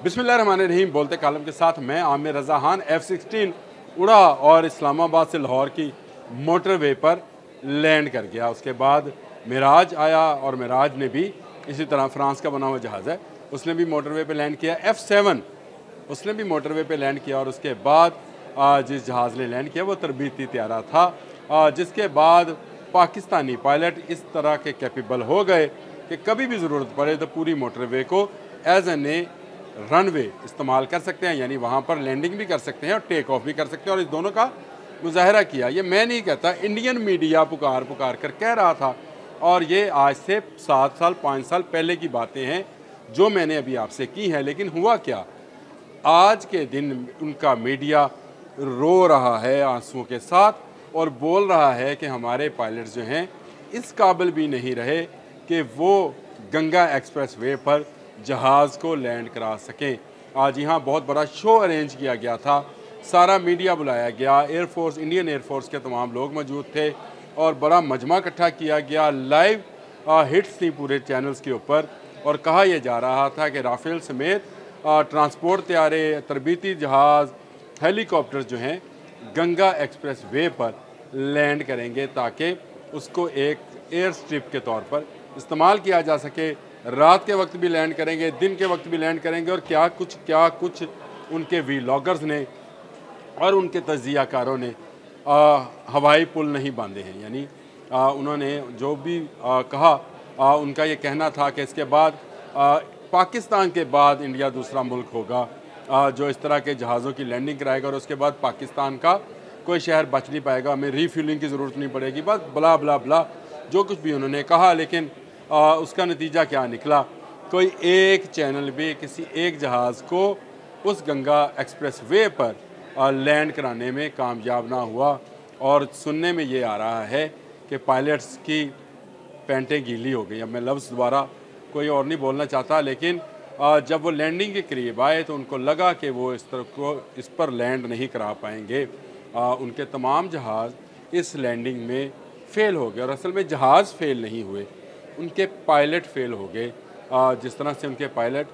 बिस्मिल्लाहिर्रहमानिर्रहीम। बोलते कालम के साथ मैं आमिर रज़ा खान F-16 उड़ा और इस्लामाबाद से लाहौर की मोटरवे पर लैंड कर गया। उसके बाद मिराज आया और मिराज ने भी इसी तरह फ्रांस का बना हुआ जहाज़ है, उसने भी मोटरवे पे लैंड किया। F-7 उसने भी मोटरवे पे लैंड किया और उसके बाद जिस जहाज़ ने लैंड किया वो तरबीती त्यारा था, जिसके बाद पाकिस्तानी पायलट इस तरह के कैपेबल हो गए कि कभी भी ज़रूरत पड़े तो पूरी मोटरवे को एज एन ए रनवे इस्तेमाल कर सकते हैं, यानी वहाँ पर लैंडिंग भी कर सकते हैं और टेक ऑफ भी कर सकते हैं। और इस दोनों का मुजाहरा किया। ये मैं नहीं कहता, इंडियन मीडिया पुकार कर कह रहा था। और ये आज से 7 साल 5 साल पहले की बातें हैं जो मैंने अभी आपसे की हैं। लेकिन हुआ क्या, आज के दिन उनका मीडिया रो रहा है आंसुओं के साथ और बोल रहा है कि हमारे पायलट्स जो हैं इस काबिल भी नहीं रहे कि वो गंगा एक्सप्रेस वे पर जहाज़ को लैंड करा सकें। आज यहाँ बहुत बड़ा शो अरेंज किया गया था, सारा मीडिया बुलाया गया, एयरफोर्स, इंडियन एयरफोर्स के तमाम लोग मौजूद थे और बड़ा मजमा इकट्ठा किया गया। लाइव हिट्स थी पूरे चैनल्स के ऊपर और कहा यह जा रहा था कि राफेल समेत ट्रांसपोर्ट त्यारे, तरबीती जहाज़, हेलीकॉप्टर्स जो हैं गंगा एक्सप्रेस वे पर लैंड करेंगे ताकि उसको एक एयर स्ट्रिप के तौर पर इस्तेमाल किया जा सके। रात के वक्त भी लैंड करेंगे, दिन के वक्त भी लैंड करेंगे। और क्या कुछ उनके वीलॉगर्स ने और उनके तज्जियाकारों ने हवाई पुल नहीं बांधे हैं। यानी उन्होंने जो भी कहा, उनका ये कहना था कि इसके बाद पाकिस्तान के बाद इंडिया दूसरा मुल्क होगा जो इस तरह के जहाज़ों की लैंडिंग कराएगा और उसके बाद पाकिस्तान का कोई शहर बच नहीं पाएगा, हमें रीफ्यूलिंग की ज़रूरत नहीं पड़ेगी, बस बला बला बला जो कुछ भी उन्होंने कहा। लेकिन उसका नतीजा क्या निकला, कोई एक चैनल भी किसी एक जहाज़ को उस गंगा एक्सप्रेस वे पर लैंड कराने में कामयाब ना हुआ। और सुनने में ये आ रहा है कि पायलट्स की पैंटें गीली हो गई। अब मैं लफ्ज़ दोबारा कोई और नहीं बोलना चाहता, लेकिन जब वो लैंडिंग के करीब आए तो उनको लगा कि वो इस पर लैंड नहीं करा पाएंगे। उनके तमाम जहाज़ इस लैंडिंग में फ़ेल हो गए और असल में जहाज़ फ़ेल नहीं हुए, उनके पायलट फ़ेल हो गए। जिस तरह से उनके पायलट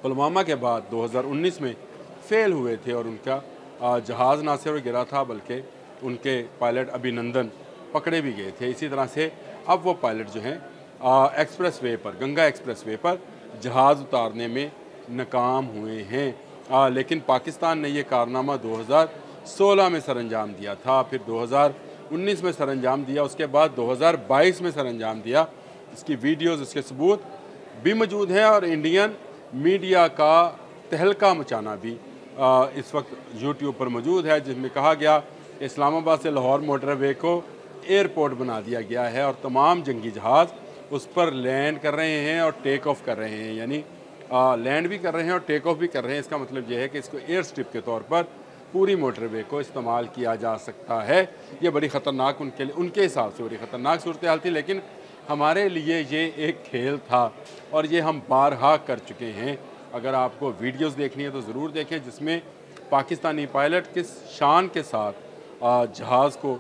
पुलवामा के बाद 2019 में फ़ेल हुए थे और उनका जहाज़ ना सिर्फ गिरा था बल्कि उनके पायलट अभिनंदन पकड़े भी गए थे। इसी तरह से अब वो पायलट जो हैं एक्सप्रेस वे पर, गंगा एक्सप्रेस वे पर जहाज़ उतारने में नाकाम हुए हैं। लेकिन पाकिस्तान ने ये कारनामा 2016 में सरअंजाम दिया था, फिर 2019 में सरअंजाम दिया, उसके बाद 2022 में सरअंजाम दिया। इसकी वीडियोज़, इसके सबूत भी मौजूद हैं और इंडियन मीडिया का तहलका मचाना भी इस वक्त यूट्यूब पर मौजूद है, जिसमें कहा गया इस्लामाबाद से लाहौर मोटरवे को एयरपोर्ट बना दिया गया है और तमाम जंगी जहाज़ उस पर लैंड कर रहे हैं और टेक ऑफ कर रहे हैं। यानी लैंड भी कर रहे हैं और टेक ऑफ भी कर रहे हैं। इसका मतलब यह है कि इसको एयर स्ट्रिप के तौर पर पूरी मोटरवे को इस्तेमाल किया जा सकता है। ये बड़ी ख़तरनाक उनके हिसाब से बड़ी ख़तरनाक सूरत हाल थी, लेकिन हमारे लिए ये एक खेल था और ये हम बारहा कर चुके हैं। अगर आपको वीडियोस देखनी है तो ज़रूर देखें, जिसमें पाकिस्तानी पायलट किस शान के साथ जहाज़ को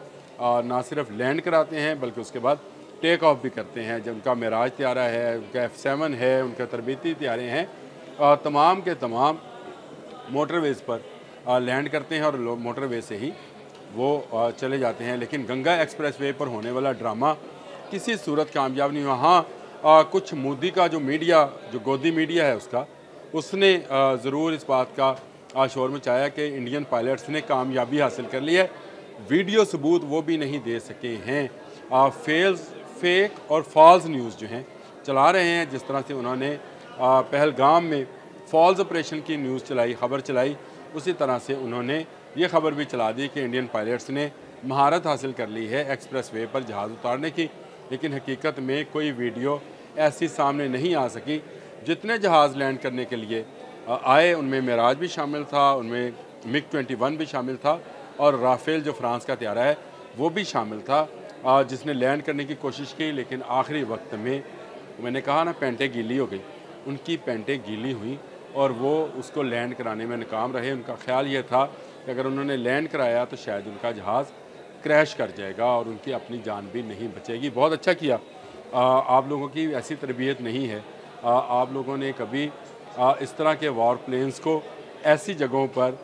ना सिर्फ लैंड कराते हैं बल्कि उसके बाद टेक ऑफ भी करते हैं। जब उनका मिराज त्यारा है, उनका F-7 है, उनका तरबीती त्यारे हैं, तमाम के तमाम मोटरवेज़ पर लैंड करते हैं और मोटरवे से ही वो चले जाते हैं। लेकिन गंगा एक्सप्रेस वे पर होने वाला ड्रामा किसी सूरत कामयाब नहीं हुआ। हाँ, कुछ मोदी का जो मीडिया, जो गोदी मीडिया है उसने ज़रूर इस बात का शोर मचाया कि इंडियन पायलट्स ने कामयाबी हासिल कर ली है। वीडियो सबूत वो भी नहीं दे सके हैं। फेक और फॉल्स न्यूज़ जो हैं चला रहे हैं। जिस तरह से उन्होंने पहलगाम में फॉल्स ऑपरेशन की न्यूज़ चलाई, ख़बर चलाई, उसी तरह से उन्होंने ये खबर भी चला दी कि इंडियन पायलट्स ने महारत हासिल कर ली है एक्सप्रेस वे पर जहाज़ उतारने की। लेकिन हकीकत में कोई वीडियो ऐसी सामने नहीं आ सकी। जितने जहाज़ लैंड करने के लिए आए उनमें मिराज भी शामिल था, उनमें MiG-21 भी शामिल था और राफेल जो फ्रांस का त्यारा है वो भी शामिल था, जिसने लैंड करने की कोशिश की। लेकिन आखिरी वक्त में, मैंने कहा ना, पैंटें गीली हो गई, उनकी पैंटें गीली हुई और वो उसको लैंड कराने में नाकाम रहे। उनका ख्याल ये था कि अगर उन्होंने लैंड कराया तो शायद उनका जहाज़ क्रैश कर जाएगा और उनकी अपनी जान भी नहीं बचेगी। बहुत अच्छा किया, आप लोगों की ऐसी तरबियत नहीं है। आप लोगों ने कभी इस तरह के वॉर प्लेन्स को ऐसी जगहों पर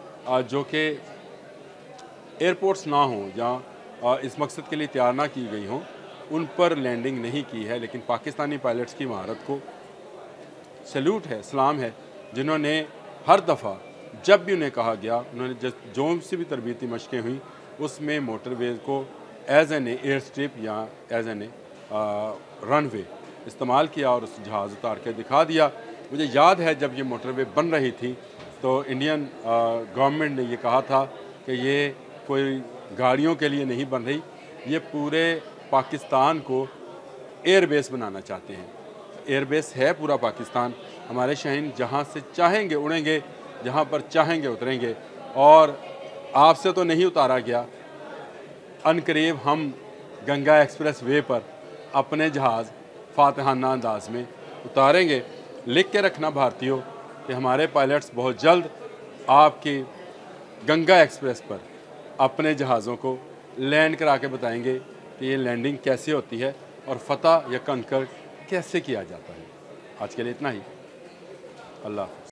जो कि एयरपोर्ट्स ना हों या इस मकसद के लिए तैयार ना की गई हों, उन पर लैंडिंग नहीं की है। लेकिन पाकिस्तानी पायलट्स की महारत को सैल्यूट है, सलाम है, जिन्होंने हर दफ़ा जब भी उन्हें कहा गया, उन्होंने जो सी भी तरबीती मशक़ें हुई उसमें मोटरवे को एज़ एन एयर स्ट्रिप या एज़ एन रनवे इस्तेमाल किया और उस जहाज़ उतार के दिखा दिया। मुझे याद है जब ये मोटरवे बन रही थी तो इंडियन गवर्नमेंट ने ये कहा था कि ये कोई गाड़ियों के लिए नहीं बन रही, ये पूरे पाकिस्तान को एयरबेस बनाना चाहते हैं। एयरबेस है पूरा पाकिस्तान, हमारे शहीन जहाँ से चाहेंगे उड़ेंगे, जहाँ पर चाहेंगे उतरेंगे। और आपसे तो नहीं उतारा गया, अनकरीब हम गंगा एक्सप्रेस वे पर अपने जहाज़ फातहाना अंदाज में उतारेंगे। लिख के रखना भारतीयों कि हमारे पायलट्स बहुत जल्द आपकी गंगा एक्सप्रेस पर अपने जहाज़ों को लैंड करा के बताएंगे कि ये लैंडिंग कैसे होती है और फतह या कंकर कैसे किया जाता है। आज के लिए इतना ही। अल्लाह हाफ़िज़।